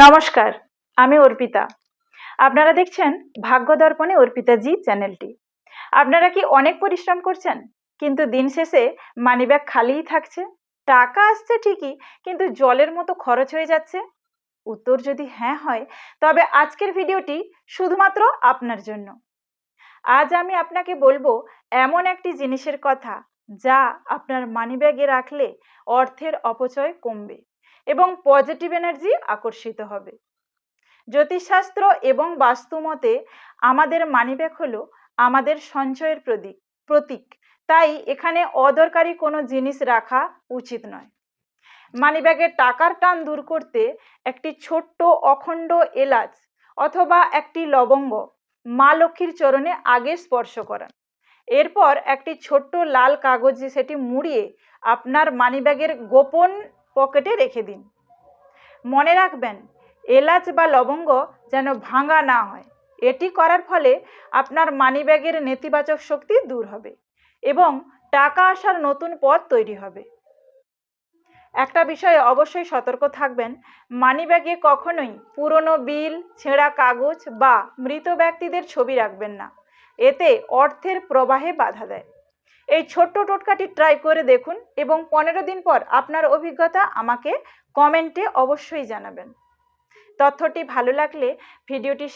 নমস্কার, আমি অর্পিতা। আপনারা দেখছেন ভাগ্য দর্পণে অর্পিতা জি চ্যানেলটি। আপনারা কি অনেক পরিশ্রম করছেন কিন্তু দিন শেষে মানিব্যাগ খালিই থাকছে? টাকা আসছে ঠিকই কিন্তু জলের মতো খরচ হয়ে যাচ্ছে? উত্তর যদি হ্যাঁ হয় তবে আজকের ভিডিওটি শুধুমাত্র আপনার জন্য। আজ আমি আপনাকে বলবো এমন একটি জিনিসের কথা যা আপনার মানিব্যাগে রাখলে অর্থের অপচয় কমবে এবং পজিটিভ এনার্জি আকর্ষিত হবে। জ্যোতিষশাস্ত্র এবং বাস্তুমতে আমাদের মানিব্যাগ হলো আমাদের সঞ্চয়ের প্রতীক। তাই এখানে অদরকারি কোনো জিনিস রাখা উচিত নয়। মানিব্যাগের টাকার টান দূর করতে একটি ছোট্ট অখণ্ড এলাচ অথবা একটি লবঙ্গ মা লক্ষ্মীর চরণে আগে স্পর্শ করান। এরপর একটি ছোট্ট লাল কাগজে সেটি মুড়িয়ে আপনার মানিব্যাগের গোপন পকেটে রেখে দিন। মনে রাখবেন, এলাচ বা লবঙ্গ যেন ভাঙা না হয়। এটি করার ফলে আপনার মানিব্যাগের নেতিবাচক শক্তি দূর হবে এবং টাকা আসার নতুন পথ তৈরি হবে। একটা বিষয়ে অবশ্যই সতর্ক থাকবেন, মানিব্যাগে কখনোই পুরনো বিল, ছেঁড়া কাগজ বা মৃত ব্যক্তিদের ছবি রাখবেন না। এতে অর্থের প্রবাহে বাধা দেয়। এই ছোট্ট টোটকাটি ট্রাই করে দেখুন এবং 15 দিন পর আপনার অভিজ্ঞতা আমাকে কমেন্টে অবশ্যই জানাবেন। তথ্যটি ভালো লাগলে ভিডিওটি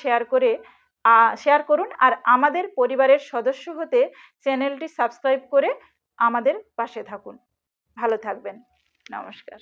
শেয়ার করুন আর আমাদের পরিবারের সদস্য হতে চ্যানেলটি সাবস্ক্রাইব করে আমাদের পাশে থাকুন। ভালো থাকবেন। নমস্কার।